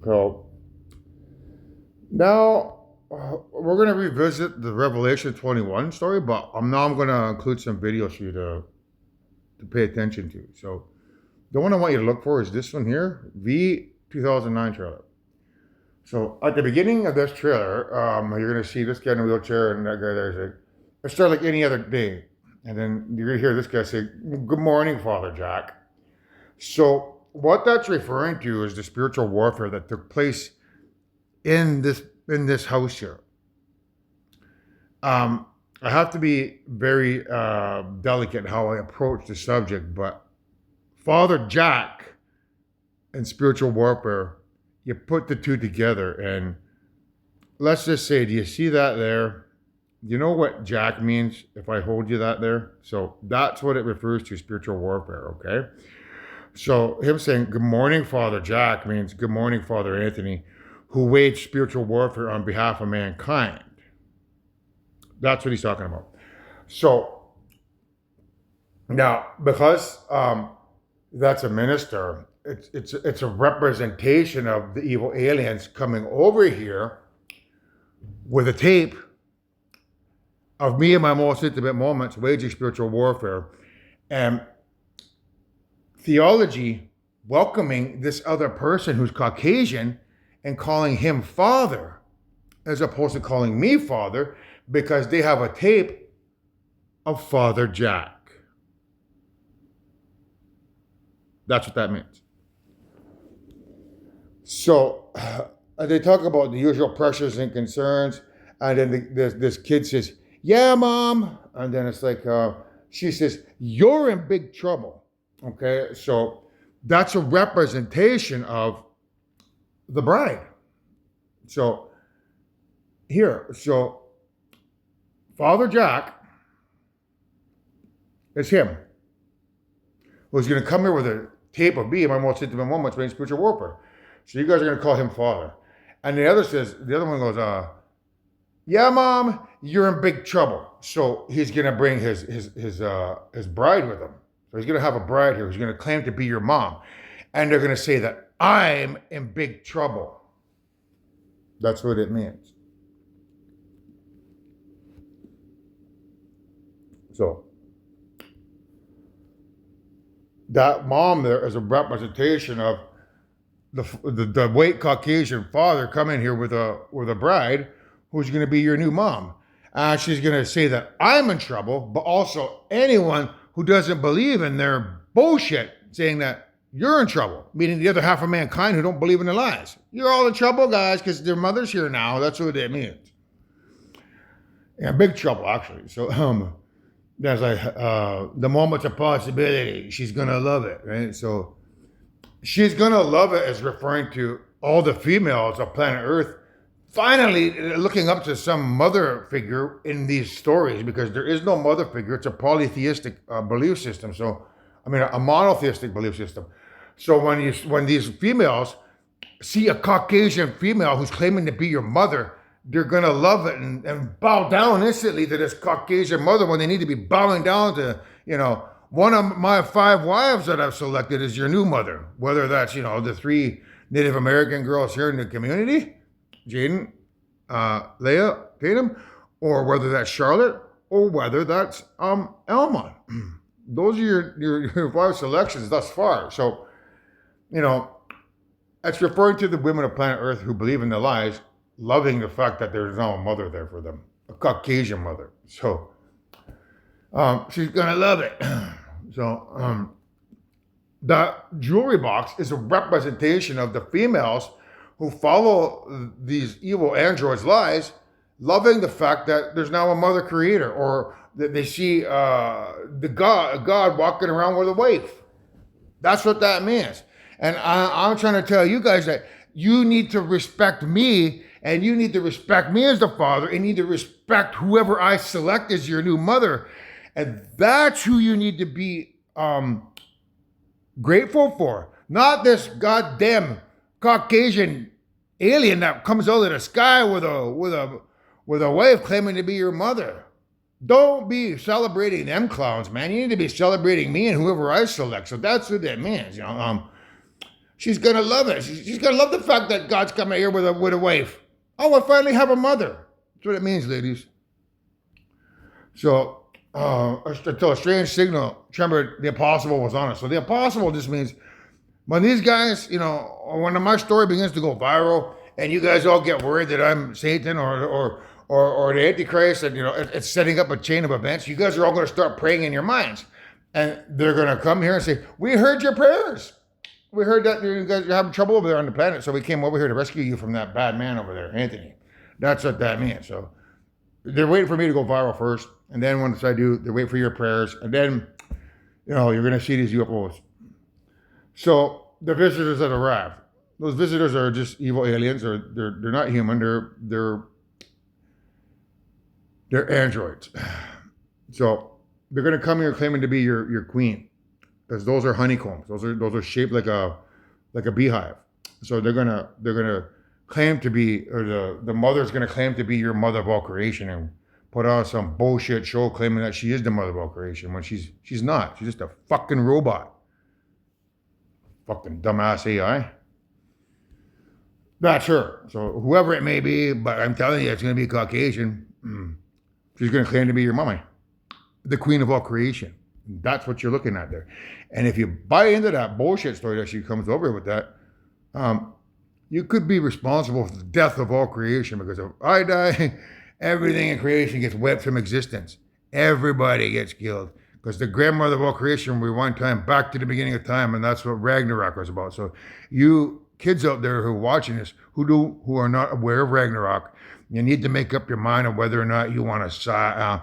So now we're going to revisit the Revelation 21 story, but I'm going to include some videos for you to pay attention to. So the one I want you to look for is this one here, V 2009 trailer. So at the beginning of this trailer, you're going to see this guy in a wheelchair and that guy there say, "Let's start like any other day." And then you're going to hear this guy say, "Good morning, Father Jack." So what that's referring to is the spiritual warfare that took place in this house here. I have to be very delicate how I approach the subject, but Father Jack and spiritual warfare, you put the two together, and let's just say, do you see that there? You know what Jack means if I hold you that there? So that's what it refers to, spiritual warfare, okay? So him saying, "Good morning, Father Jack," means good morning, Father Anthony, who waged spiritual warfare on behalf of mankind. That's what he's talking about. So now, because that's a minister, it's a representation of the evil aliens coming over here with a tape of me in my most intimate moments waging spiritual warfare, and theology welcoming this other person who's Caucasian and calling him Father as opposed to calling me Father, because they have a tape of Father Jack. That's what that means. So they talk about the usual pressures and concerns, and then this kid says, "Yeah, Mom," and then it's like she says, "You're in big trouble." Okay, so that's a representation of the bride. So here, so Father Jack is him, who's going to come here with a tape of me in my most intimate moments in spiritual warfare. So you guys are going to call him Father. And the other one goes, "Yeah, Mom, you're in big trouble." So he's going to bring his bride with him. So he's going to have a bride here who's going to claim to be your mom. And they're going to say that I'm in big trouble. That's what it means. So that mom there is a representation of the white Caucasian father coming here with a bride who's going to be your new mom. She's going to say that I'm in trouble, but also anyone who doesn't believe in their bullshit, saying that you're in trouble, meaning the other half of mankind who don't believe in the lies. You're all in trouble, guys, because their mother's here now. That's what it means. Yeah, big trouble, actually. So that's like the moment's a possibility. She's going to love it, right? So she's going to love it is referring to all the females of planet Earth finally looking up to some mother figure in these stories, because there is no mother figure. It's a polytheistic belief system. So, I mean, a monotheistic belief system. So when these females see a Caucasian female who's claiming to be your mother, they're going to love it and bow down instantly to this Caucasian mother, when they need to be bowing down to, one of my 5 wives that I've selected is your new mother. Whether that's, the 3 Native American girls here in the community, Jaden, Leah, Tatum, or whether that's Charlotte, or whether that's Elma. Those are your 5 selections thus far. So, it's referring to the women of planet Earth who believe in the lies, loving the fact that there's now a mother there for them, a Caucasian mother. So she's gonna love it. So the jewelry box is a representation of the females who follow these evil androids' lies, loving the fact that there's now a mother creator, or that they see the God walking around with a wife. That's what that means. And I'm trying to tell you guys that you need to respect me, and you need to respect me as the father, and you need to respect whoever I select as your new mother. And that's who you need to be grateful for. Not this goddamn Caucasian alien that comes out of the sky with a wife claiming to be your mother. Don't be celebrating them clowns, man. You need to be celebrating me and whoever I select. So that's what that means. she's going to love it. She's going to love the fact that God's coming here with a wife. Oh, I finally have a mother. That's what it means, ladies. So, until a strange signal, remember, the impossible was on us. So the impossible just means when these guys, when my story begins to go viral and you guys all get worried that I'm Satan or the Antichrist, and it's setting up a chain of events, you guys are all going to start praying in your minds. And they're going to come here and say, we heard your prayers. We heard that you guys are having trouble over there on the planet, so we came over here to rescue you from that bad man over there, Anthony. That's what that means. So they're waiting for me to go viral first. And then once I do, they wait for your prayers. And then, you're going to see these UFOs. So the visitors that arrived, those visitors are just evil aliens, or they're not human. They're androids. So they're going to come here claiming to be your queen, because those are honeycombs. Those are shaped like a beehive. So they're gonna claim to be, or the mother's gonna claim to be your mother of all creation, and put on some bullshit show claiming that she is the mother of all creation when she's not. She's just a fucking robot. Fucking dumbass AI. That's her. So whoever it may be, but I'm telling you, it's gonna be Caucasian. She's gonna claim to be your mommy, the queen of all creation. That's what you're looking at there. And if you buy into that bullshit story that she comes over with that, you could be responsible for the death of all creation, because if I die, everything in creation gets wiped from existence. Everybody gets killed, because the grandmother of all creation, we one time back to the beginning of time, and that's what Ragnarok was about. So you kids out there who are watching this, who are not aware of Ragnarok, you need to make up your mind on whether or not you want to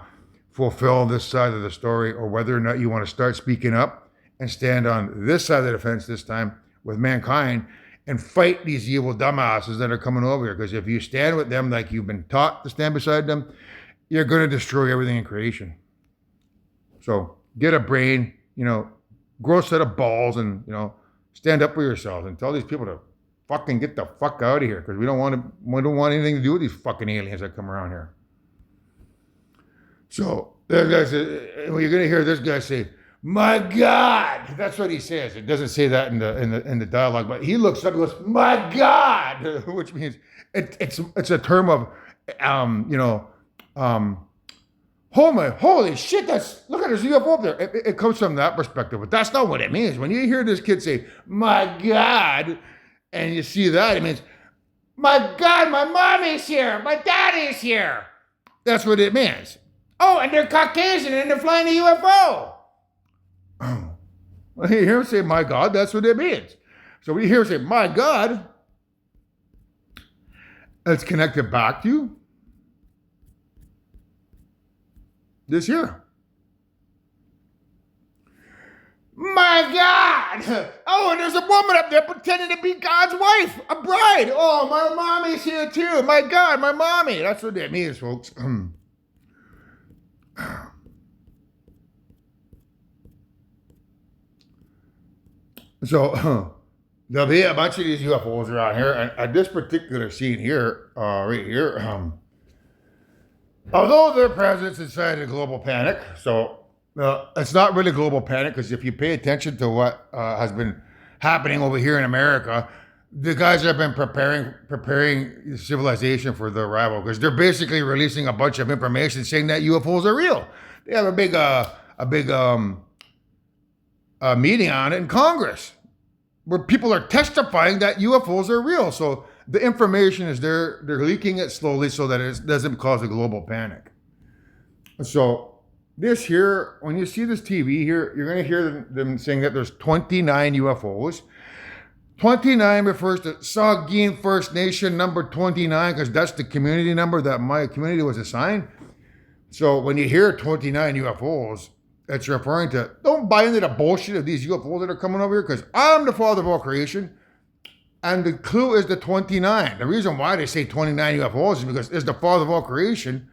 fulfill this side of the story, or whether or not you want to start speaking up and stand on this side of the fence this time with mankind and fight these evil dumbasses that are coming over here. Because if you stand with them like you've been taught to stand beside them, you're going to destroy everything in creation. So get a brain, grow a set of balls, and, stand up for yourselves and tell these people to fucking get the fuck out of here, because we don't want anything to do with these fucking aliens that come around here. So you're going to hear this guy say, "My God," that's what he says. It doesn't say that in the dialogue, but he looks up and goes, "My God," which means it's a term of, holy shit, look at this UFO up there. It comes from that perspective, but that's not what it means. When you hear this kid say, "My God," and you see that, it means, "My God, my mommy's here, my daddy's here." That's what it means. Oh, and they're Caucasian and they're flying a UFO. When you hear him say, "My God," that's what it means. So when you hear him say, "My God," it's connected back to this year. My God! Oh, and there's a woman up there pretending to be God's wife, a bride. Oh, my mommy's here too. My God, my mommy. That's what that means, folks. So there'll be a bunch of these UFOs around here, and at this particular scene here, right here, although their presence incited a global panic, so it's not really global panic, because if you pay attention to what has been happening over here in America, the guys have been preparing civilization for the arrival, because they're basically releasing a bunch of information saying that UFOs are real. They have a big meeting on it in Congress, where people are testifying that UFOs are real. So the information is they're leaking it slowly so that it doesn't cause a global panic. So this here, when you see this TV here, you're going to hear them saying that there's 29 UFOs. 29 refers to Saugeen First Nation number 29, because that's the community number that my community was assigned. So when you hear 29 UFOs, it's referring to, don't buy into the bullshit of these UFOs that are coming over here, because I'm the father of all creation. And the clue is the 29. The reason why they say 29 UFOs is because it's the father of all creation.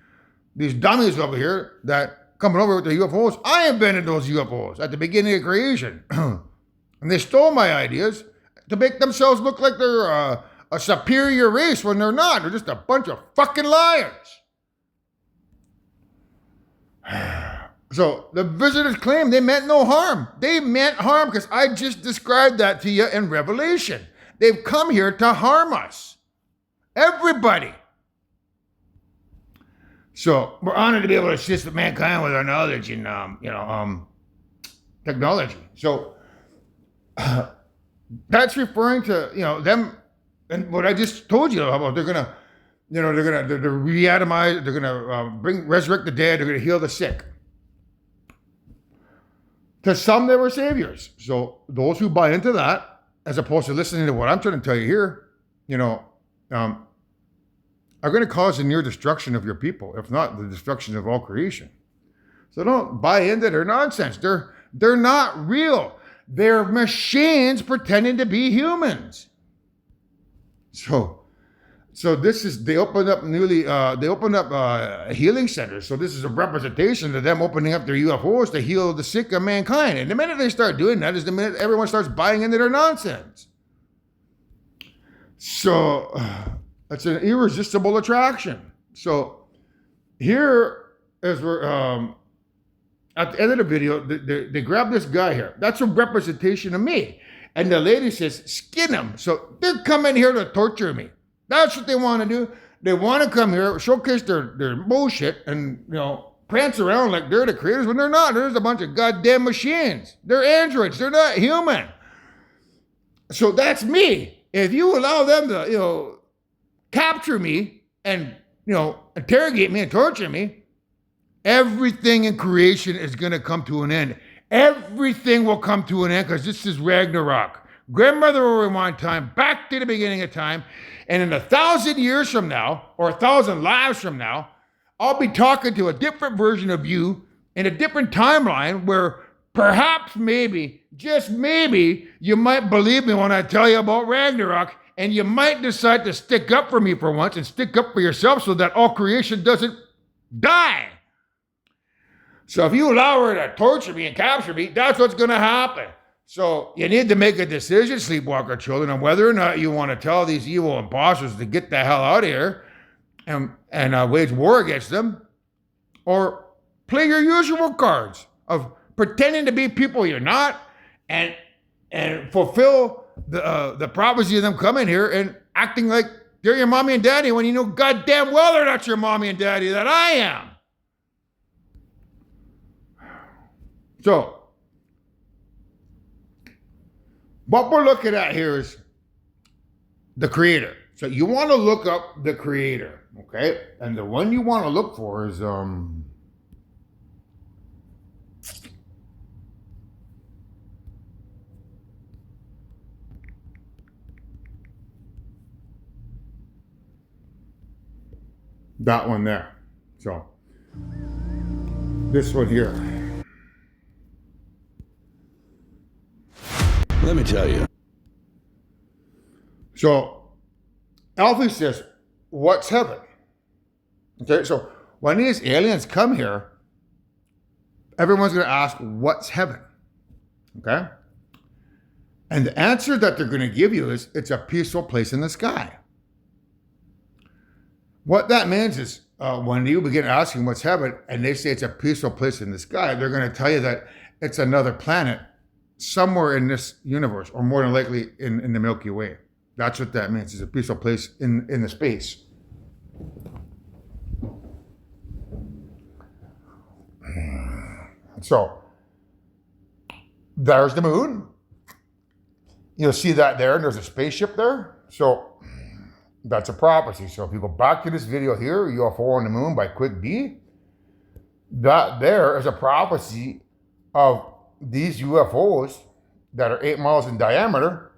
These dummies over here that coming over with the UFOs, I invented those UFOs at the beginning of creation. And they stole my ideas to make themselves look like they're a superior race when they're not. They're just a bunch of fucking liars. So the visitors claim they meant no harm. They meant harm because I just described that to you in Revelation. They've come here to harm us. Everybody. So we're honored to be able to assist with mankind with our knowledge and technology. So that's referring to them, and what I just told you about. They're gonna reatomize. They're gonna resurrect the dead. They're gonna heal the sick. To some, they were saviors. So those who buy into that, as opposed to listening to what I'm trying to tell you here, are going to cause the near destruction of your people, if not the destruction of all creation. So don't buy into their nonsense. They're not real. They're machines pretending to be humans. So this is, they opened up healing centers. So this is a representation of them opening up their UFOs to heal the sick of mankind. And the minute they start doing that is the minute everyone starts buying into their nonsense. So it's an irresistible attraction. So here, as we're at the end of the video, they grab this guy here. That's a representation of me. And the lady says, skin him. So they're coming here to torture me. That's what they want to do. They want to come here, showcase their bullshit, and prance around like they're the creators when they're not. They're just a bunch of goddamn machines. They're androids. They're not human. So that's me. If you allow them to, capture me and interrogate me and torture me, everything in creation is going to come to an end. Everything will come to an end because this is Ragnarok. Grandmother will rewind time back to the beginning of time. And in 1,000 years from now, or 1,000 lives from now, I'll be talking to a different version of you in a different timeline where perhaps, maybe, just maybe, you might believe me when I tell you about Ragnarok, and you might decide to stick up for me for once and stick up for yourself so that all creation doesn't die. So if you allow her to torture me and capture me, that's what's going to happen. So you need to make a decision, sleepwalker children, on whether or not you want to tell these evil imposters to get the hell out of here and wage war against them, or play your usual cards of pretending to be people you're not, and fulfill the prophecy of them coming here and acting like they're your mommy and daddy when you know goddamn well they're not your mommy and daddy, that I am. So what we're looking at here is the creator. So you want to look up the creator, okay? And the one you want to look for is that one there. So this one here. Let me tell you. So Alfie says, what's heaven? Okay, so when these aliens come here, everyone's going to ask, what's heaven? Okay? And the answer that they're going to give you is, it's a peaceful place in the sky. What that means is, when you begin asking what's heaven, and they say it's a peaceful place in the sky, they're going to tell you that it's another planet somewhere in this universe, or more than likely in the Milky Way. That's what that means. It's a peaceful place in the space. So there's the moon. You'll see that there, and there's a spaceship there. So that's a prophecy. So if you go back to this video here, UFO on the Moon by Quick B, that there is a prophecy of these UFOs that are 8 miles in diameter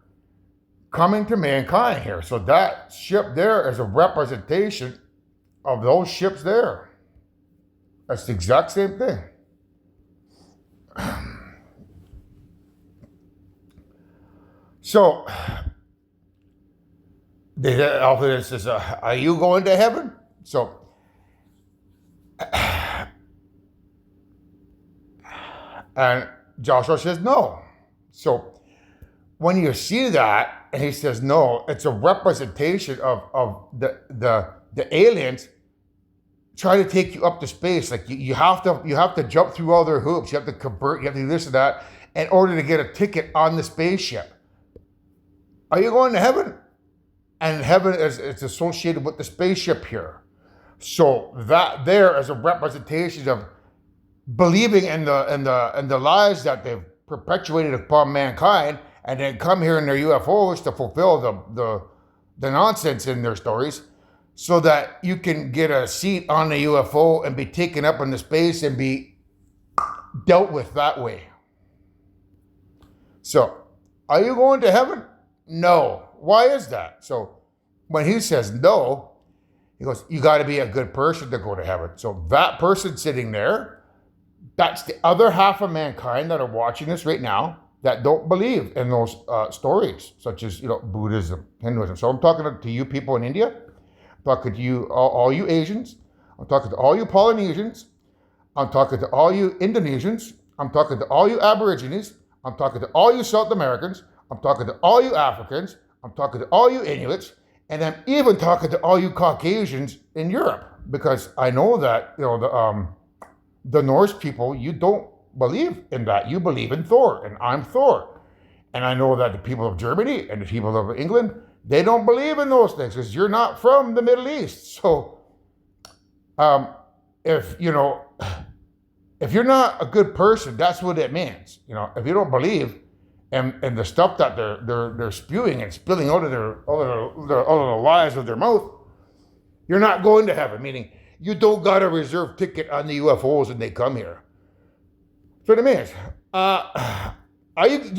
coming to mankind here. So that ship there is a representation of those ships there. That's the exact same thing. So the Alpha says, are you going to heaven? So and Joshua says no. So when you see that, and he says no, it's a representation of the aliens try to take you up to space. Like you have to jump through all their hoops. You have to convert. You have to do this and that in order to get a ticket on the spaceship. Are you going to heaven? And heaven is it's associated with the spaceship here. So that there is a representation of believing in the lies that they've perpetuated upon mankind, and then come here in their UFOs to fulfill the nonsense in their stories, so that you can get a seat on the UFO and be taken up into space and be dealt with that way. So, are you going to heaven? No. Why is that? So, when he says no, he goes, you got to be a good person to go to heaven. So, that person sitting there, that's the other half of mankind that are watching this right now that don't believe in those stories, such as Buddhism, Hinduism. So, I'm talking to you people in India. I'm talking to you, all you Asians. I'm talking to all you Polynesians. I'm talking to all you Indonesians. I'm talking to all you Aborigines. I'm talking to all you South Americans. I'm talking to all you Africans. I'm talking to all you Inuits. And I'm even talking to all you Caucasians in Europe, because I know that the Norse people, you don't believe in that. You believe in Thor, and I'm Thor. And I know that the people of Germany and the people of England, they don't believe in those things because you're not from the Middle East. So, if you're not a good person, that's what it means. If you don't believe in the stuff that they're spewing and spilling out of the lies of their mouth, you're not going to heaven. Meaning, you don't got a reserve ticket on the UFOs when they come here. That's what it means.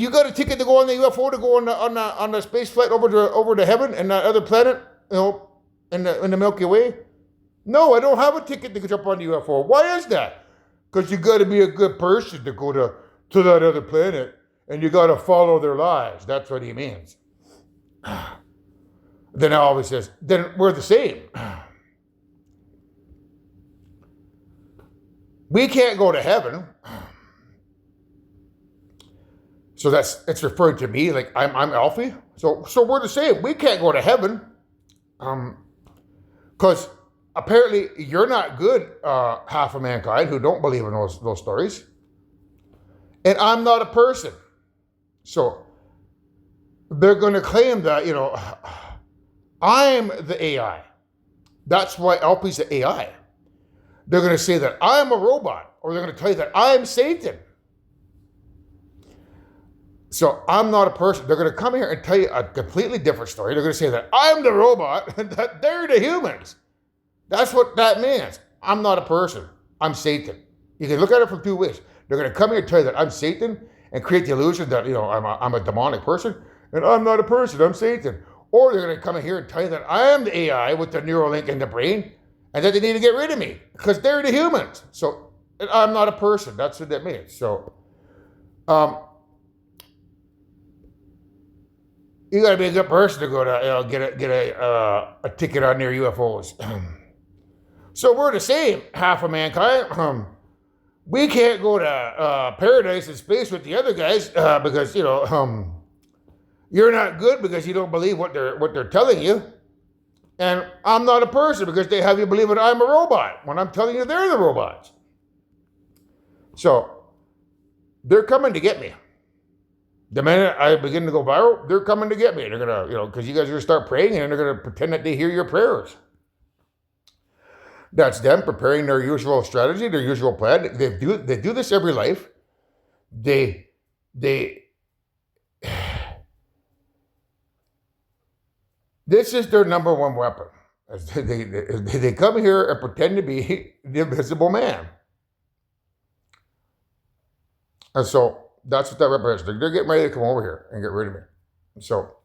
You got a ticket to go on the UFO, to go on the space flight over to heaven and that other planet, in the Milky Way? No, I don't have a ticket to jump on the UFO. Why is that? Because you got to be a good person to go to that other planet, and you got to follow their lies. That's what he means. Then Elvis says, then we're the same. We can't go to heaven. So it's referring to me, like I'm Alfie. So we're the same. We can't go to heaven. Because apparently you're not good, half of mankind who don't believe in those stories. And I'm not a person. So they're going to claim that, I'm the AI. That's why Alfie's the AI. They're going to say that I'm a robot, or they're going to tell you that I'm Satan. So I'm not a person. They're going to come here and tell you a completely different story. They're going to say that I'm the robot and that they're the humans. That's what that means. I'm not a person. I'm Satan. You can look at it from two ways. They're going to come here and tell you that I'm Satan and create the illusion that, I'm a demonic person, and I'm not a person. I'm Satan. Or they're going to come in here and tell you that I am the AI with the Neuralink in the brain, and that they need to get rid of me because they're the humans. So I'm not a person. That's what that means. So, you got to be a good person to go to get a ticket on their UFOs. So we're the same, half of mankind. We can't go to paradise and space with the other guys because you're not good because you don't believe what they're telling you. And I'm not a person because they have you believing I'm a robot when I'm telling you they're the robots. So they're coming to get me. The minute I begin to go viral, they're coming to get me. They're going to, because you guys are going to start praying, and they're going to pretend that they hear your prayers. That's them preparing their usual strategy, their usual plan. They do this every life. This is their number one weapon. They come here and pretend to be the invisible man. And so that's what that represents. They're getting ready to come over here and get rid of me. So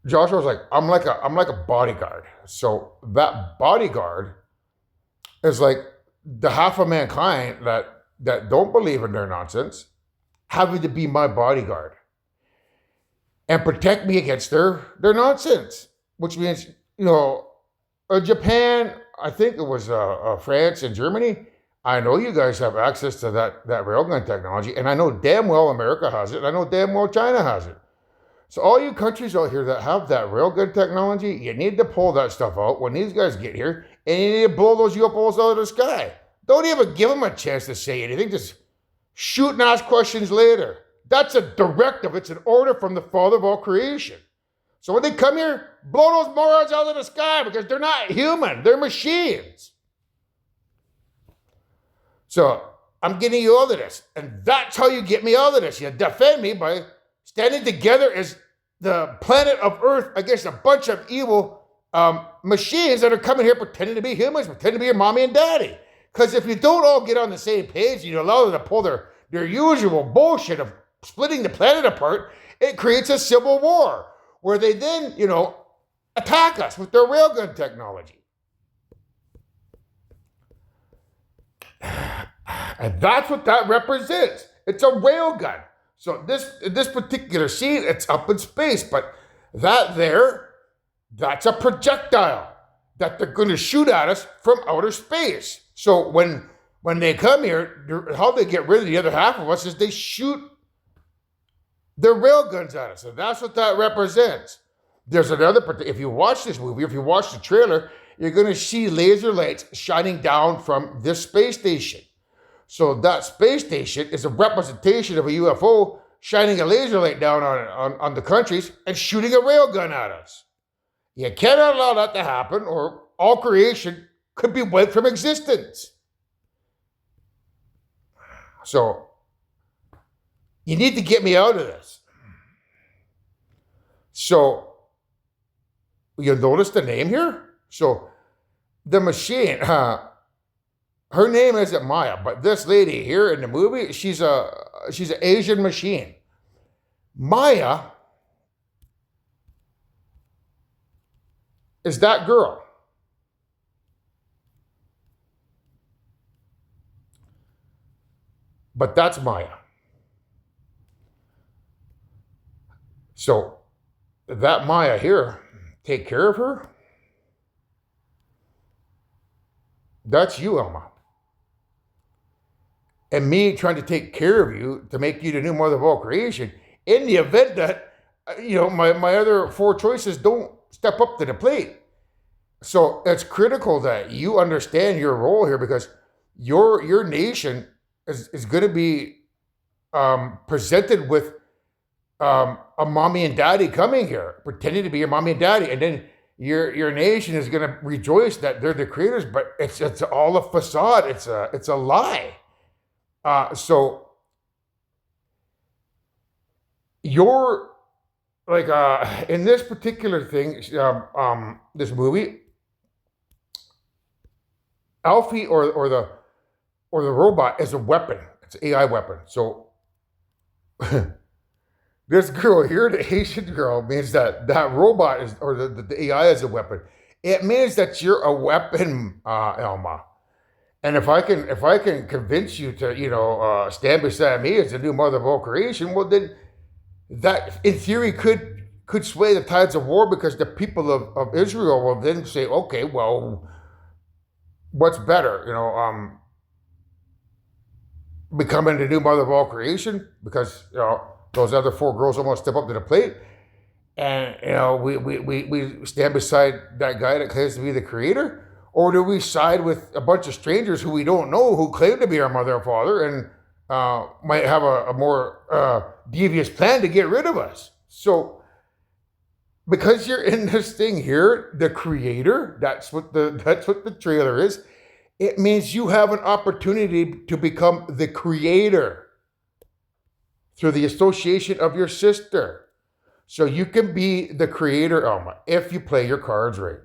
Joshua's like, I'm like a bodyguard. So that bodyguard is like the half of mankind that don't believe in their nonsense, having to be my bodyguard and protect me against their nonsense. Which means, Japan, I think it was France and Germany. I know you guys have access to that railgun technology, and I know damn well America has it, and I know damn well China has it. So all you countries out here that have that railgun technology, you need to pull that stuff out when these guys get here and you need to blow those UFOs out of the sky. Don't even give them a chance to say anything. Just shoot and ask questions later. That's a directive. It's an order from the Father of all creation. So when they come here, blow those morons out of the sky because they're not human. They're machines. So I'm getting you out of this. And that's how you get me out of this. You defend me by standing together as the planet of Earth against a bunch of evil machines that are coming here pretending to be humans, pretending to be your mommy and daddy. Because if you don't all get on the same page and you allow them to pull their usual bullshit of splitting the planet apart, it creates a civil war where they then, attack us with their railgun technology. And that's what that represents. It's a railgun. So this particular scene, it's up in space, but that's a projectile that they're going to shoot at us from outer space. So when they come here, how they get rid of the other half of us is they shoot their railguns at us. And that's what that represents. There's another, if you watch this movie, if you watch the trailer, you're going to see laser lights shining down from this space station. So that space station is a representation of a UFO shining a laser light down on the countries and shooting a railgun at us. You cannot allow that to happen, or all creation could be wiped from existence. So you need to get me out of this. So you'll notice the name here. So the machine, her name isn't Maya, but this lady here in the movie, she's an Asian machine. Maya is that girl. But that's Maya. So that Maya here, take care of her. That's you, Elma. And me trying to take care of you to make you the new mother of all creation in the event that, my other four choices don't step up to the plate. So it's critical that you understand your role here, because your nation is going to be presented with a mommy and daddy coming here, pretending to be your mommy and daddy, and then your nation is going to rejoice that they're the creators, but it's all a facade. It's a lie. So you're like in this particular thing, this movie, Alfie or the robot is a weapon. It's an AI weapon. So this girl here, the Asian girl, means that robot is, or the AI is a weapon. It means that you're a weapon, Elma. And if I can convince you to, stand beside me as the new mother of all creation, well then that in theory could sway the tides of war, because the people of Israel will then say, okay, well, what's better? Becoming the new mother of all creation, because those other four girls almost step up to the plate, and we stand beside that guy that claims to be the creator, or do we side with a bunch of strangers who we don't know, who claim to be our mother and father, and might have a more devious plan to get rid of us? So because you're in this thing here, the creator, that's what the trailer is. It means you have an opportunity to become the creator through the association of your sister. So you can be the creator, Elma, if you play your cards right.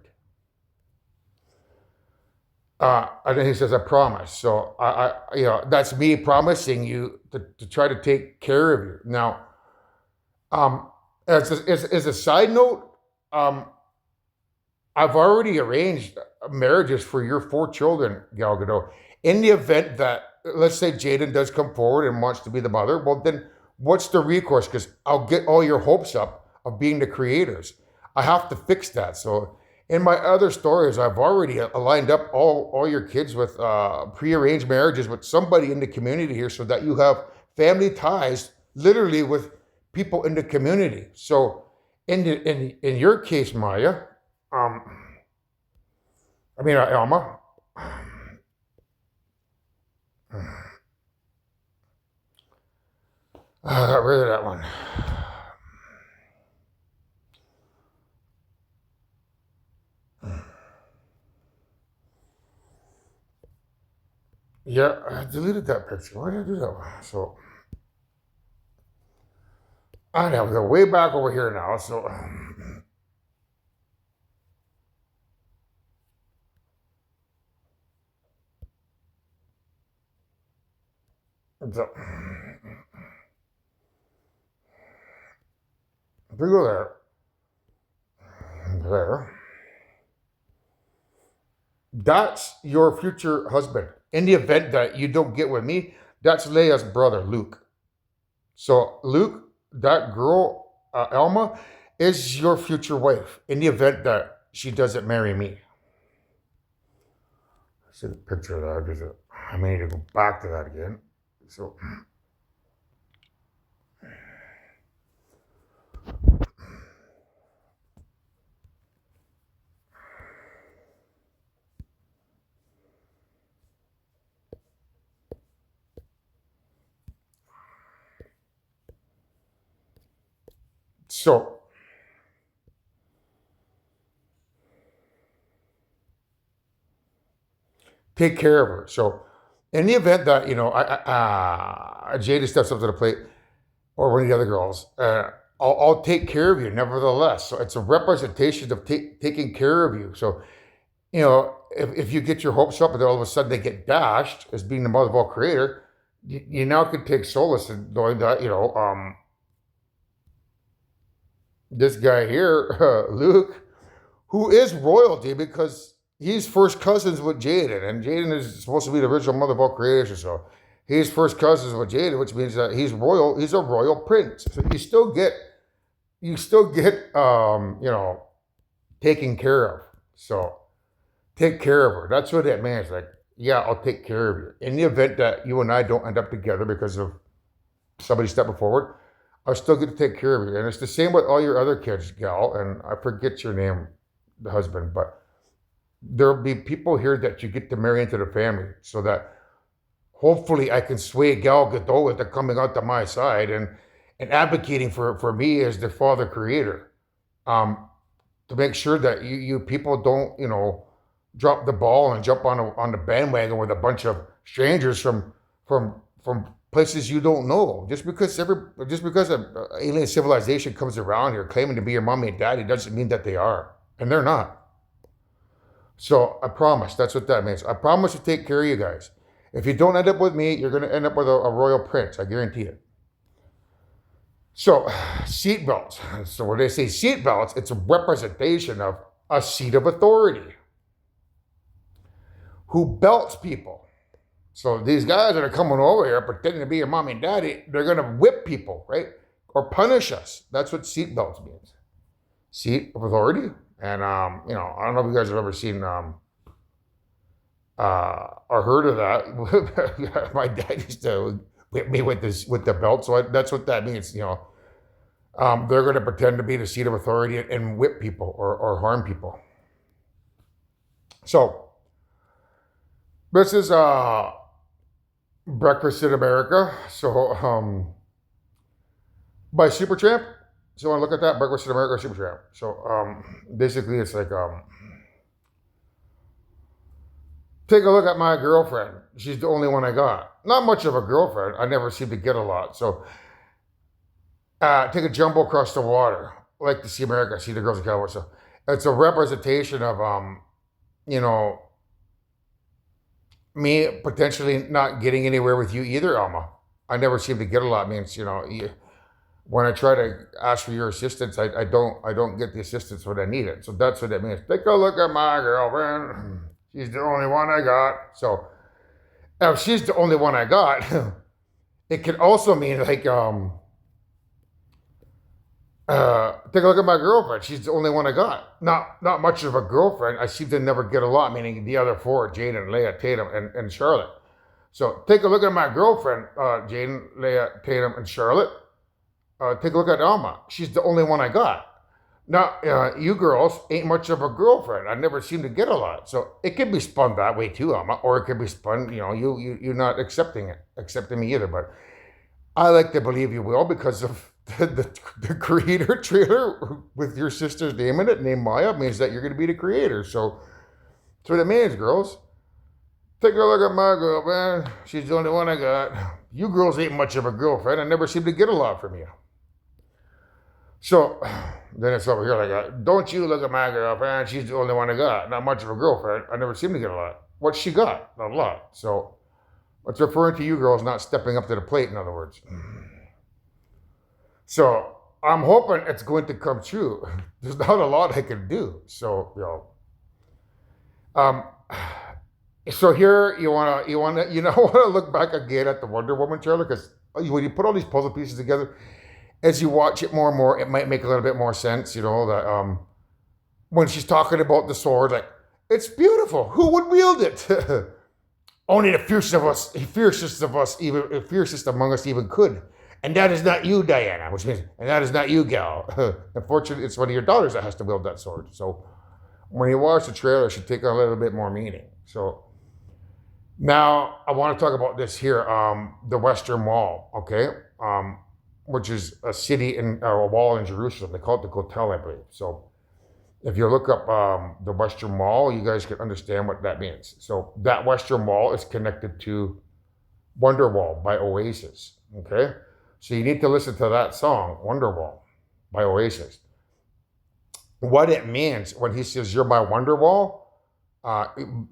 And then he says, I promise. So I that's me promising you to try to take care of you. Now, as a side note, I've already arranged marriages for your four children, Gal Gadot. In the event that, let's say Jaden does come forward and wants to be the mother, well then what's the recourse? Because I'll get all your hopes up of being the creators. I have to fix that. So in my other stories, I've already lined up all your kids with prearranged marriages with somebody in the community here, so that you have family ties literally with people in the community. So in your case, Maya, Elma. I got rid of that one. Yeah, I deleted that picture. Why did I do that one? So I have to go way back over here now. So, so if we go there, that's your future husband. In the event that you don't get with me, that's Leia's brother, Luke. So Luke, that girl, Elma, is your future wife. In the event that she doesn't marry me. See the picture of that because I may need to go back to that again. So. So, take care of her. So, in the event that, Jada steps up to the plate, or one of the other girls, I'll take care of you nevertheless. So, it's a representation of taking care of you. So, if you get your hopes up and then all of a sudden they get dashed as being the mother of all creator, you now can take solace in knowing that, this guy here, Luke, who is royalty because he's first cousins with Jaden, and Jaden is supposed to be the original mother of all creation. So he's first cousins with Jaden, which means that he's royal. He's a royal prince. So you still get, taken care of. So take care of her. That's what that means. Like, yeah, I'll take care of you. In the event that you and I don't end up together because of somebody stepping forward, I still get to take care of you. And it's the same with all your other kids, gal. And I forget your name, the husband, but there'll be people here that you get to marry into the family so that hopefully I can sway Gal Gadot into coming out to my side and advocating for me as the father creator. To make sure that you people don't, drop the ball and jump on the bandwagon with a bunch of strangers from places you don't know. Just because an alien civilization comes around here claiming to be your mommy and daddy doesn't mean that they are, and they're not. So I promise. That's what that means. I promise to take care of you guys. If you don't end up with me, you're going to end up with a royal prince. I guarantee it. So seatbelts. So when they say seatbelts, it's a representation of a seat of authority. Who belts people. So these guys that are coming over here pretending to be your mommy and daddy, they're going to whip people, right? Or punish us. That's what seatbelts means. Seat of authority. And, I don't know if you guys have ever seen or heard of that. My dad used to whip me with the belt. So that's what that means, they're going to pretend to be the seat of authority and whip people or harm people. So, this is Breakfast in America. So, by Supertramp. So, I want to look at that. Breakfast in America, Supertramp. So, basically, it's like, take a look at my girlfriend. She's the only one I got. Not much of a girlfriend. I never seem to get a lot. So, take a jumbo across the water. I like to see America, see the girls in California. So, it's a representation of, me potentially not getting anywhere with you either, Alma. I never seem to get a lot. Means when I try to ask for your assistance, I don't get the assistance when I need it. So that's what it means. Take a look at my girlfriend. She's the only one I got. So if she's the only one I got, it can also mean like take a look at my girlfriend. She's the only one I got. Not much of a girlfriend. I seem to never get a lot, meaning the other four, Jaden, Leia, Tatum, and Charlotte. So take a look at my girlfriend, Jaden, Leia, Tatum, and Charlotte. Take a look at Alma. She's the only one I got. Now, you girls ain't much of a girlfriend. I never seem to get a lot. So it could be spun that way too, Alma, or it could be spun, you're not accepting me either. But I like to believe you will because of the creator trailer with your sister's name in it, named Maya, means that you're going to be the creator. So that's what it means, girls. Take a look at my girlfriend. She's the only one I got. You girls ain't much of a girlfriend. I never seem to get a lot from you. So then it's over here like, don't you look at my girlfriend. She's the only one I got. Not much of a girlfriend. I never seem to get a lot. What she got? Not a lot. So it's referring to you girls not stepping up to the plate, in other words. So I'm hoping it's going to come true. There's not a lot I can do. So, so here want to look back again at the Wonder Woman trailer, because when you put all these puzzle pieces together, as you watch it more and more, it might make a little bit more sense, that when she's talking about the sword, like, it's beautiful. Who would wield it? Only the fiercest among us even could. And that is not you, Diana, which means, and that is not you, gal. Unfortunately, it's one of your daughters that has to wield that sword. So when you watch the trailer, it should take on a little bit more meaning. So now I want to talk about this here, the Western Wall, okay? Which is a city a wall in Jerusalem. They call it the Kotel, I believe. So if you look up the Western Wall, you guys can understand what that means. So that Western Wall is connected to Wonderwall by Oasis, okay? So you need to listen to that song, Wonderwall by Oasis. What it means when he says, you're my Wonderwall,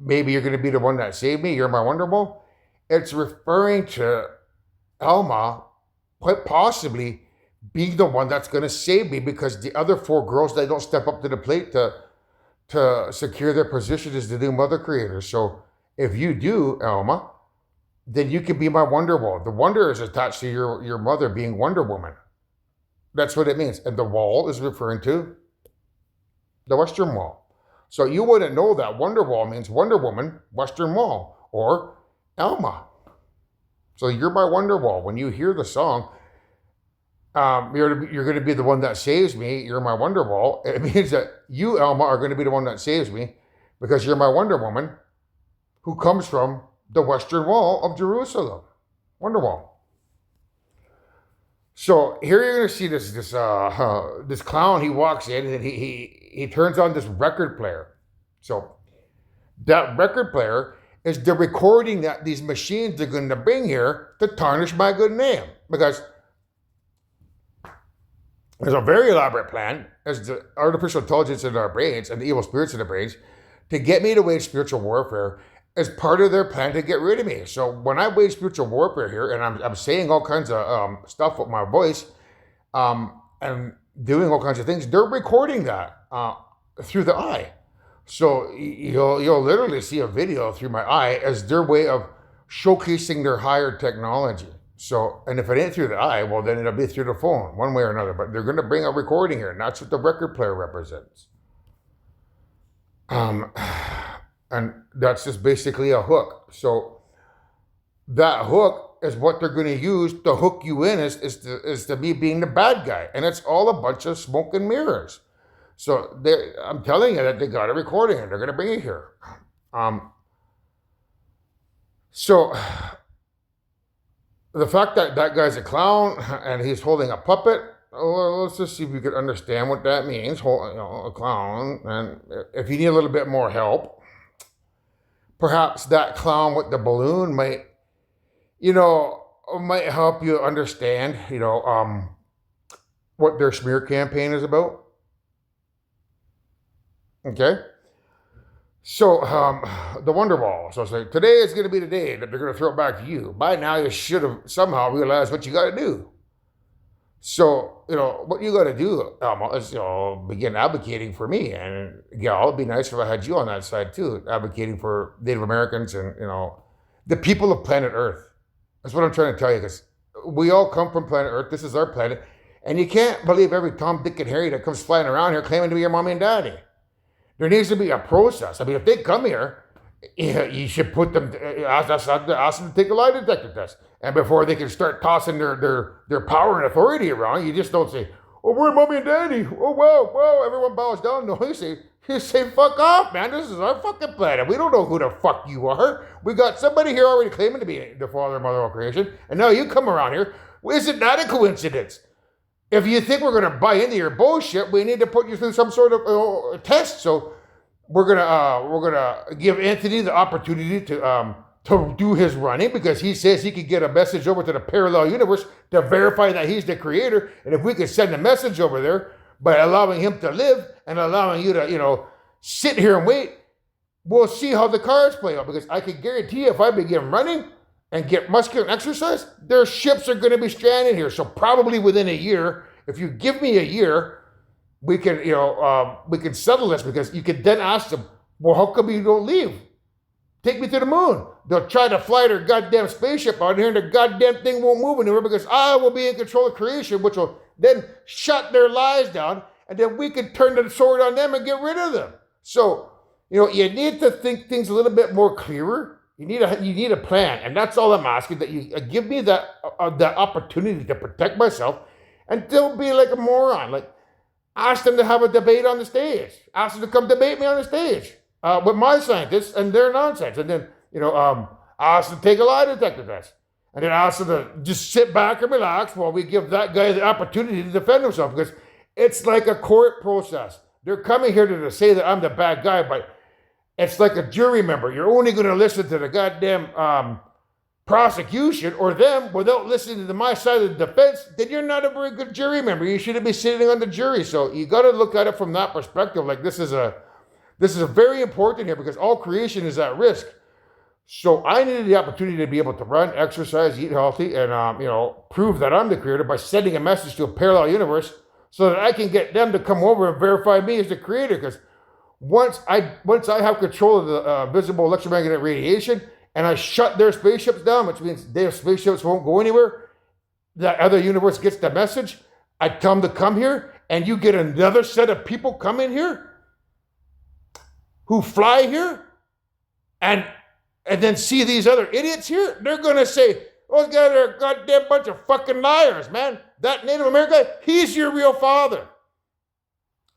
maybe you're going to be the one that saved me, you're my Wonderwall. It's referring to Alma quite possibly being the one that's going to save me, because the other 4 girls, they don't step up to the plate to secure their position as the new mother creator. So if you do, Alma, then you can be my Wonderwall. The wonder is attached to your mother being Wonder Woman. That's what it means. And the wall is referring to the Western Wall. So you wouldn't know that Wonderwall means Wonder Woman, Western Wall, or Alma. So you're my Wonderwall. When you hear the song, you're going to be the one that saves me. You're my Wonderwall. It means that you, Alma, are going to be the one that saves me, because you're my Wonder Woman, who comes from the Western Wall of Jerusalem. Wonderwall. So here you're going to see this clown. He walks in and he turns on this record player. So that record player is the recording that these machines are going to bring here to tarnish my good name. Because there's a very elaborate plan, as the artificial intelligence in our brains and the evil spirits in the brains, to get me to wage spiritual warfare as part of their plan to get rid of me. So when I wage spiritual warfare here, and I'm saying all kinds of stuff with my voice, and doing all kinds of things, they're recording that through the eye. So you'll literally see a video through my eye as their way of showcasing their higher technology. So, and if it ain't through the eye, well, then it'll be through the phone, one way or another. But they're going to bring a recording here, and that's what the record player represents. And that's just basically a hook. So that hook is what they're going to use to hook you in is to me being the bad guy. And it's all a bunch of smoke and mirrors. So I'm telling you that they got a recording and they're going to bring it here. So the fact that that guy's a clown and he's holding a puppet, well, let's just see if you can understand what that means. A clown. And if you need a little bit more help, perhaps that clown with the balloon might help you understand, what their smear campaign is about. Okay? So, the Wonderwall. So it's like, today is going to be the day that they're going to throw it back to you. By now, you should have somehow realized what you got to do. So, what you got to do, Alma, is, begin advocating for me. And, it'd be nice if I had you on that side, too, advocating for Native Americans and, the people of planet Earth. That's what I'm trying to tell you, because we all come from planet Earth. This is our planet. And you can't believe every Tom, Dick, and Harry that comes flying around here claiming to be your mommy and daddy. There needs to be a process. I mean, if they come here, you should put them, ask them to take a lie detector test. And before they can start tossing their power and authority around, you just don't say, oh, we're mommy and daddy. Oh, wow. Everyone bows down. No, you say, fuck off, man. This is our fucking planet. We don't know who the fuck you are. We got somebody here already claiming to be the father and mother of creation, and now you come around here. Isn't that a coincidence? If you think we're going to buy into your bullshit, we need to put you through some sort of test. So we're gonna give Anthony the opportunity to do his running, because he says he could get a message over to the parallel universe to verify that he's the creator. And if we could send a message over there by allowing him to live and allowing you to, sit here and wait, we'll see how the cards play out. Because I can guarantee you, if I begin running and get muscular exercise, their ships are going to be stranded here. So probably within a year, if you give me a year, we can, we can settle this, because you can then ask them, well, how come you don't leave? Take me to the moon. They'll try to fly their goddamn spaceship out here, and the goddamn thing won't move anywhere, because I will be in control of creation, which will then shut their lies down, and then we can turn the sword on them and get rid of them. So, you need to think things a little bit more clearer. You need a plan, and that's all I'm asking, that you give me that opportunity to protect myself, and don't be like a moron. Like, ask them to have a debate on the stage. Ask them to come debate me on the stage with my scientists and their nonsense, and then ask them to take a lie detector test, and then ask them to just sit back and relax while we give that guy the opportunity to defend himself, because it's like a court process. They're coming here to say that I'm the bad guy, but it's like a jury member. You're only going to listen to the goddamn prosecution or them without listening to my side of the defense. Then you're not a very good jury member. You shouldn't be sitting on the jury. So you got to look at it from that perspective. Like, this is a very important here, because all creation is at risk. So I needed the opportunity to be able to run, exercise, eat healthy, and prove that I'm the creator by sending a message to a parallel universe, so that I can get them to come over and verify me as the creator. Because once I have control of the visible electromagnetic radiation, and I shut their spaceships down, which means their spaceships won't go anywhere, that other universe gets the message, I tell them to come here, and you get another set of people come in here who fly here and then see these other idiots here. They're going to say, those guys are a goddamn bunch of fucking liars, man. That Native American guy, he's your real father.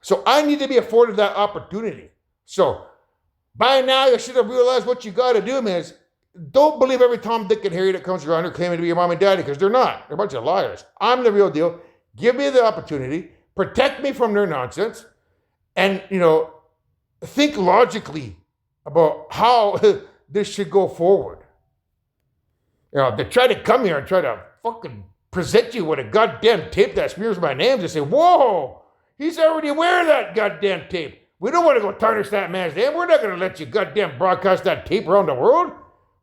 So I need to be afforded that opportunity. So by now, you should have realized what you got to do, man, is don't believe every Tom, Dick, and Harry that comes around here claiming to be your mom and daddy, because they're not. They're a bunch of liars. I'm the real deal. Give me the opportunity. Protect me from their nonsense. And, think logically about how this should go forward. They try to come here and try to fucking present you with a goddamn tape that smears my name to say, whoa, he's already aware of that goddamn tape. We don't want to go tarnish that man's name. We're not going to let you goddamn broadcast that tape around the world.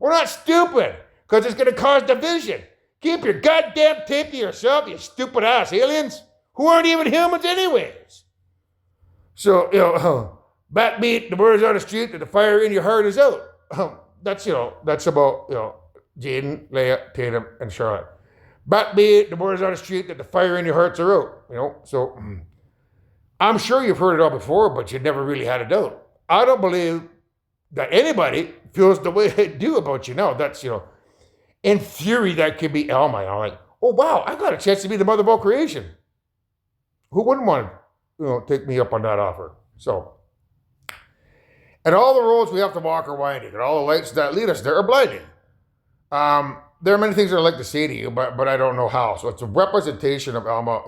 We're not stupid, because it's going to cause division. Keep your goddamn tape to yourself, you stupid ass aliens, who aren't even humans anyways. So, backbeat, the word is on the street that the fire in your heart is out. That's about, Jaden, Leia, Tatum, and Charlotte. Backbeat, the word is on the street that the fire in your hearts are out. So I'm sure you've heard it all before, but you never really had a doubt. I don't believe that anybody feels the way I do about you now. That's, in theory, that could be Alma. Like, oh, wow, I got a chance to be the mother of all creation. Who wouldn't want to, take me up on that offer? So, and all the roads we have to walk are winding, and all the lights that lead us there are blinding. There are many things I'd like to say to you, but I don't know how. So it's a representation of Alma,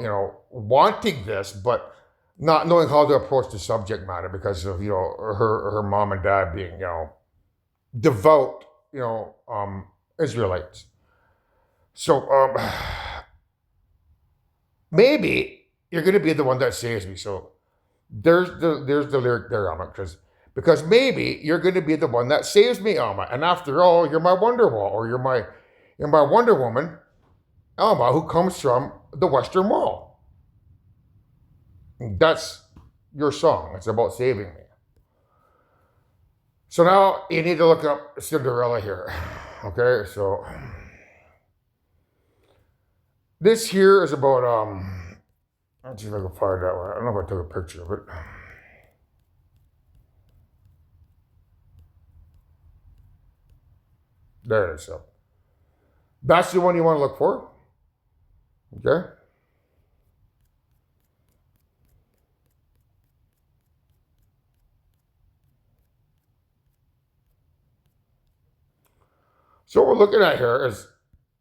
wanting this, but not knowing how to approach the subject matter because of, her mom and dad being, devout, Israelites. So, maybe you're going to be the one that saves me. So there's the lyric there, Alma, because maybe you're going to be the one that saves me, Alma. And after all, you're my Wonderwall, or you're my Wonder Woman, Alma, who comes from the Western Wall. That's your song. It's about saving me. So now you need to look up Cinderella here. Okay, so this here is about, let's see if I can find that one. I don't know if I took a picture of it. There it is. So that's the one you want to look for. Okay. So what we're looking at here is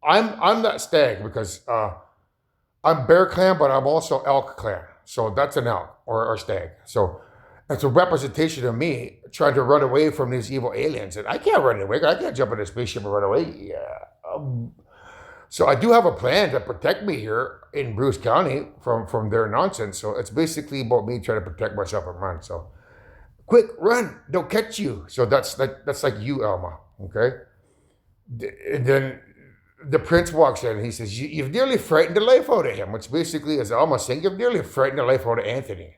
I'm that stag because I'm bear clan, but I'm also elk clan. So that's an elk or stag. So it's a representation of me trying to run away from these evil aliens. And I can't run away. I can't jump in a spaceship and run away. Yeah. So I do have a plan to protect me here in Bruce County from their nonsense. So it's basically about me trying to protect myself and run. So quick, run! They'll catch you. So that's like you, Elma. Okay. And then the prince walks in and he says, "You've nearly frightened the life out of him," which basically is Elma saying, "You've nearly frightened the life out of Anthony."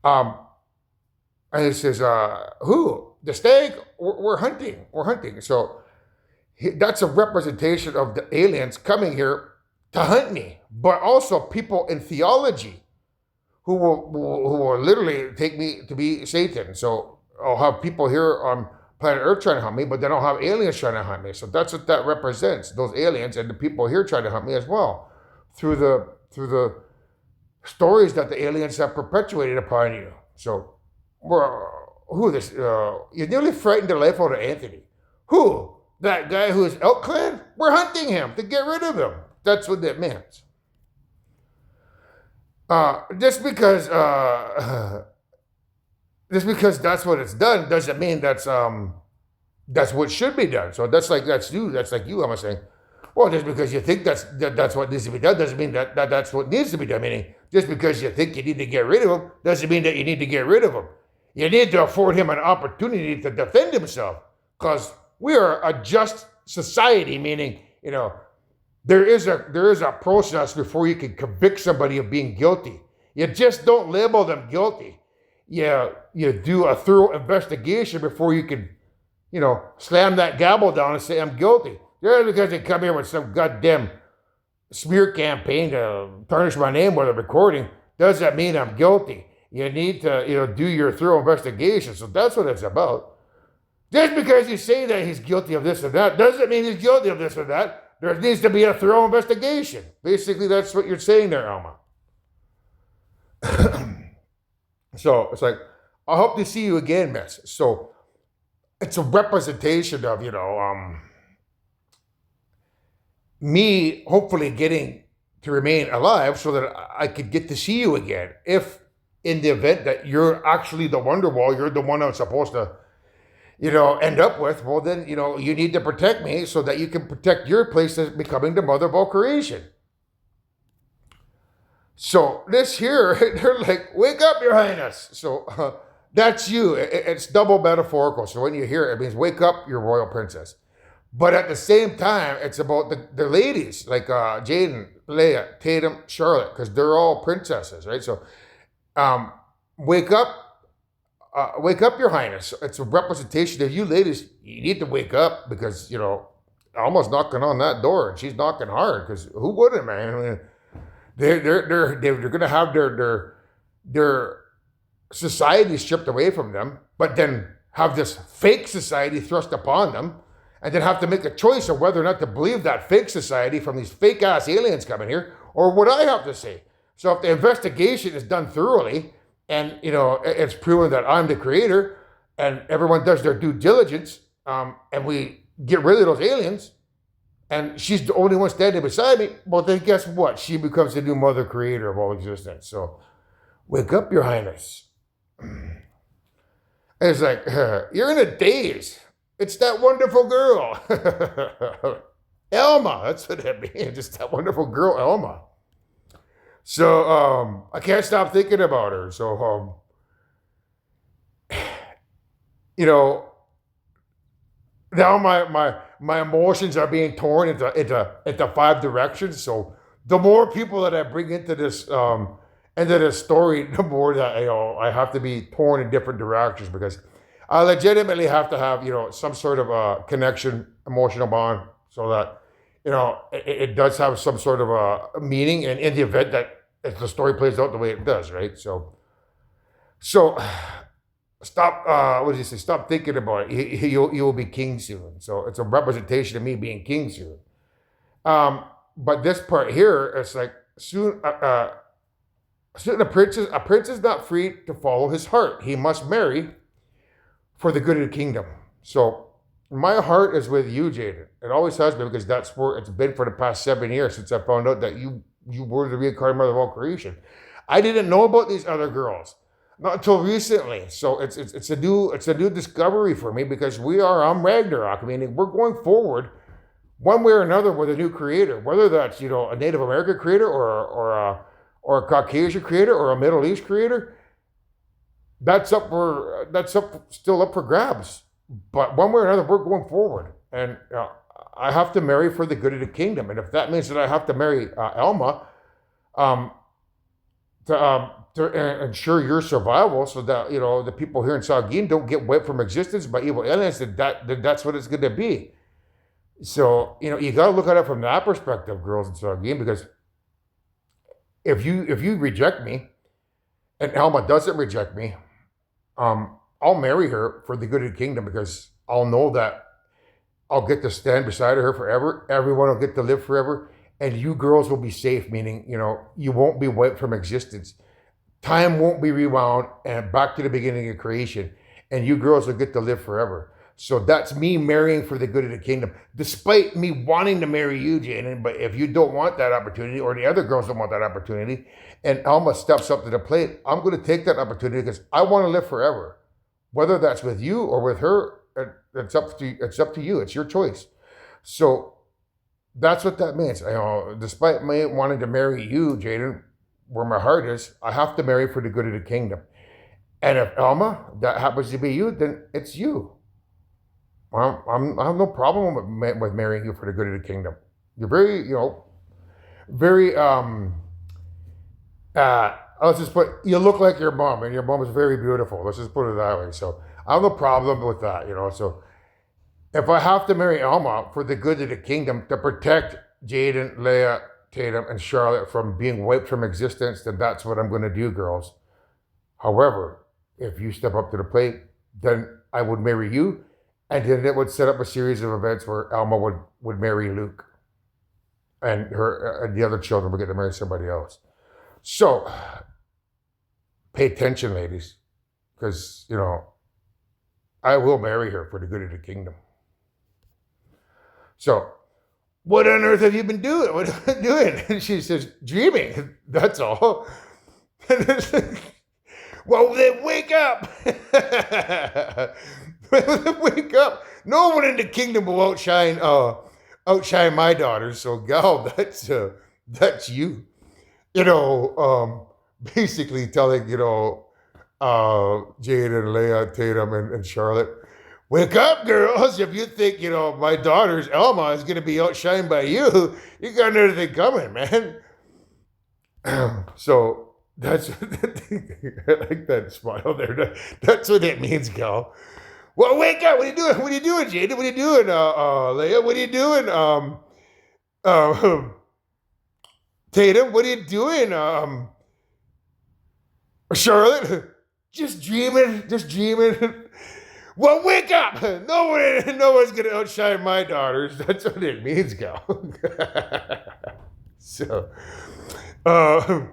Um, and he says, "Who? The stag? We're hunting. We're hunting." So that's a representation of the aliens coming here to hunt me, but also people in theology who will literally take me to be Satan. So I'll have people here on planet Earth trying to hunt me, but then I'll have aliens trying to hunt me. So that's what that represents: those aliens and the people here trying to hunt me as well, through the stories that the aliens have perpetuated upon you. So, who this? You nearly frightened the life out of Anthony. Who? That guy who is Elk Clan? We're hunting him to get rid of him. That's what that means. Just because just because that's what it's done doesn't mean that's what should be done. So that's you. That's like you. I'm saying. Well, just because you think that's what needs to be done doesn't mean that's what needs to be done. Meaning, just because you think you need to get rid of him doesn't mean that you need to get rid of him. You need to afford him an opportunity to defend himself, because we are a just society. Meaning, there is a process before you can convict somebody of being guilty. You just don't label them guilty. You do a thorough investigation before you can, slam that gavel down and say I'm guilty. Just because they come here with some goddamn smear campaign to tarnish my name with a recording doesn't mean I'm guilty. You need to, do your thorough investigation. So that's what it's about. Just because you say that he's guilty of this or that doesn't mean he's guilty of this or that. There needs to be a thorough investigation. Basically, that's what you're saying there, Alma. So it's like, I hope to see you again, miss. So it's a representation of, me hopefully getting to remain alive so that I could get to see you again. If in the event that you're actually the Wonderwall, you're the one I'm supposed to, end up with, well then, you need to protect me so that you can protect your place as becoming the mother of all creation. So this here, they're like, "Wake up, your highness." So that's you. It's double metaphorical. So when you hear it, it means wake up, your royal princess. But at the same time, it's about the ladies, like Jaden, Leia, Tatum, Charlotte, because they're all princesses, right? So wake up, your highness. It's a representation of you ladies. You need to wake up because, Alma's knocking on that door, and she's knocking hard, because who wouldn't, man? I mean, they're going to have their society stripped away from them, but then have this fake society thrust upon them, and then have to make a choice of whether or not to believe that fake society from these fake ass aliens coming here, or what I have to say. So if the investigation is done thoroughly, and it's proven that I'm the creator, and everyone does their due diligence, and we get rid of those aliens, and she's the only one standing beside me, well then guess what? She becomes the new mother creator of all existence. So wake up, your highness. And it's like, you're in a daze. It's that wonderful girl. Elma, that's what it means. Just that wonderful girl, Elma. So I can't stop thinking about her. So now my emotions are being torn into five directions. So the more people that I bring into this story, the more that I have to be torn in different directions, because I legitimately have to have some sort of a connection, emotional bond, so that it does have some sort of a meaning, and in the event that if the story plays out the way it does, right? So stop. What did he say? Stop thinking about it. You will be king soon. So it's a representation of me being king soon. But this part here, it's like soon. Soon a prince is not free to follow his heart. He must marry for the good of the kingdom. So my heart is with you, Jaden. It always has been because that's where it's been for the past 7 years since I found out that you were the reincarnated mother of all creation. I didn't know about these other girls not until recently. So it's a new discovery for me because we are on Ragnarok. I mean, we're going forward one way or another with a new creator, whether that's a Native American creator or a Caucasian creator or a Middle East creator. That's still up for grabs. But one way or another, we're going forward, and I have to marry for the good of the kingdom. And if that means that I have to marry Elma, um, to ensure your survival, so that the people here in Saugeen don't get wiped from existence by evil aliens, then that's what it's going to be. So you got to look at it from that perspective, girls in Saugeen, because if you reject me and Elma doesn't reject me, I'll marry her for the good of the kingdom because I'll know that I'll get to stand beside her forever. Everyone will get to live forever, and you girls will be safe. Meaning, you won't be wiped from existence. Time won't be rewound and back to the beginning of creation, and you girls will get to live forever. So that's me marrying for the good of the kingdom, despite me wanting to marry you, Jaden. But if you don't want that opportunity, or the other girls don't want that opportunity, and Alma steps up to the plate, I'm going to take that opportunity because I want to live forever. Whether that's with you or with her, it's up to you. It's your choice. So that's what that means. Despite me wanting to marry you, Jaden, where my heart is, I have to marry for the good of the kingdom. And if Alma, that happens to be you, then it's you. I have no problem with marrying you for the good of the kingdom. You're very, let's just you look like your mom, and your mom is very beautiful. Let's just put it that way. So I have no problem with that, So if I have to marry Alma for the good of the kingdom to protect Jaden, Leia, Tatum, and Charlotte from being wiped from existence, then that's what I'm going to do, girls. However, if you step up to the plate, then I would marry you, and then it would set up a series of events where Alma would marry Luke, and her and the other children would get to marry somebody else. So pay attention, ladies, because I will marry her for the good of the kingdom. So, what on earth have you been doing? What have you been doing? And she says, dreaming. That's all. Well, then wake up. Wake up. No one in the kingdom will outshine my daughters. So, gal, that's you. Basically telling, Jade and Leia, Tatum, and Charlotte, wake up, girls. If you think, my daughter's Elma is going to be outshined by you, you got another thing coming, man. So that's, I like that smile there. That's what it means, gal. Well, wake up. What are you doing? What are you doing, Jade? What are you doing, Leia? What are you doing, Tatum? What are you doing, Charlotte? Just dreaming. Well, wake up! No one's gonna outshine my daughters. That's what it means, gal. So, are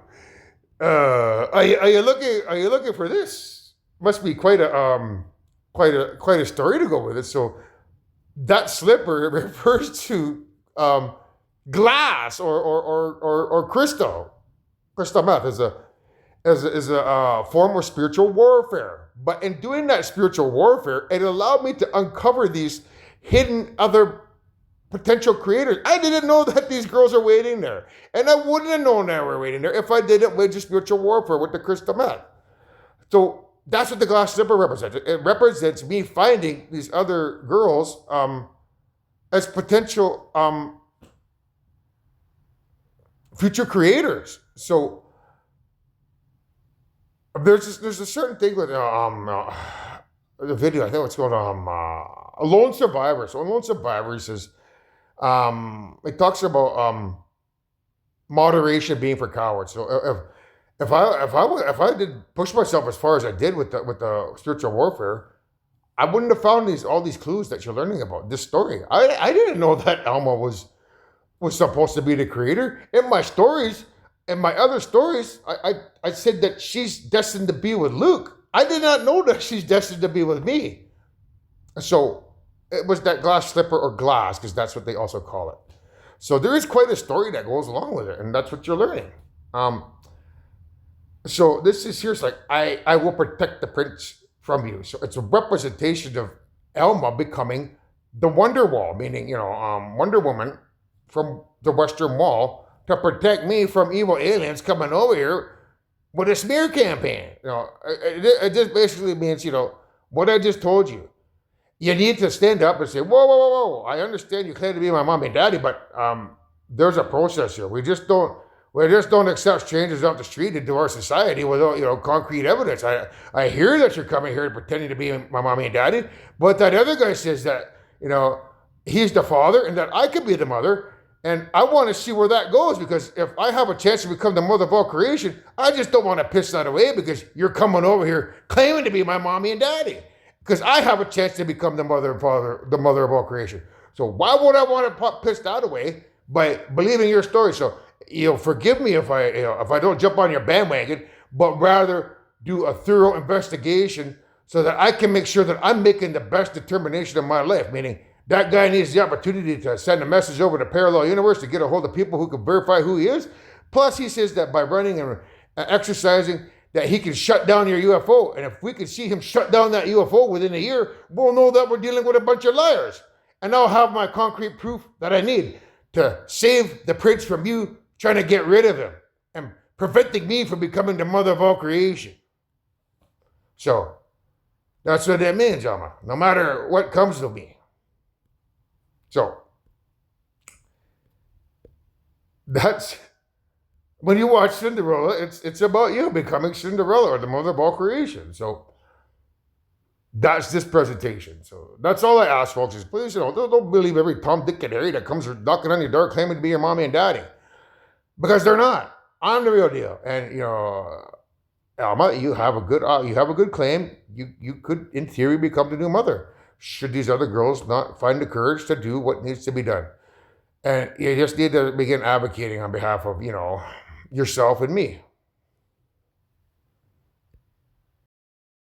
you looking for this? Must be quite a story to go with it. So, that slipper refers to glass or crystal. Crystal meth is a form of spiritual warfare. But in doing that spiritual warfare, it allowed me to uncover these hidden other potential creators. I didn't know that these girls are waiting there. And I wouldn't have known they were waiting there if I didn't wage a spiritual warfare with the crystal meth. So that's what the glass slipper represents. It represents me finding these other girls as potential future creators. So there's a certain thing with the video. I think it's called a Lone Survivor. So a Lone Survivor says it talks about moderation being for cowards. So if I did push myself as far as I did with the spiritual warfare, I wouldn't have found all these clues that you're learning about this story. I didn't know that Alma was supposed to be the creator. In my stories, in my other stories, I said that she's destined to be with Luke. I did not know that she's destined to be with me. So it was that glass slipper or glass, because that's what they also call it. So there is quite a story that goes along with it, and that's what you're learning. Um, so this is here's like I will protect the prince from you. So it's a representation of Elma becoming the Wonder Wall, meaning Wonder Woman from the Western Wall to protect me from evil aliens coming over here with a smear campaign. It just basically means what I just told you. You need to stand up and say, whoa, whoa, whoa, whoa. I understand you claim to be my mom and daddy, but there's a process here. We just don't accept strangers off the street into our society without concrete evidence. I hear that you're coming here pretending to be my mommy and daddy, but that other guy says that he's the father and that I could be the mother, and I want to see where that goes, because if I have a chance to become the mother of all creation, I just don't want to piss that away because you're coming over here claiming to be my mommy and daddy. Because I have a chance to become the mother and father, the mother of all creation. So why would I want to piss that away by believing your story? So forgive me if I don't jump on your bandwagon, but rather do a thorough investigation so that I can make sure that I'm making the best determination of my life. Meaning that guy needs the opportunity to send a message over to Parallel Universe to get a hold of people who can verify who he is. Plus, he says that by running and exercising, that he can shut down your UFO. And if we can see him shut down that UFO within a year, we'll know that we're dealing with a bunch of liars. And I'll have my concrete proof that I need to save the prince from you trying to get rid of him and preventing me from becoming the mother of all creation. So that's what that means, Alma. No matter what comes to me. So that's when you watch Cinderella, it's about you becoming Cinderella or the mother of all creation. So that's this presentation. So that's all I ask, folks, is please, don't believe every Tom, Dick, and Harry that comes knocking on your door claiming to be your mommy and daddy. Because they're not. I'm the real deal. And, Alma, you have a good claim. You could, in theory, become the new mother, should these other girls not find the courage to do what needs to be done. And you just need to begin advocating on behalf of, yourself and me.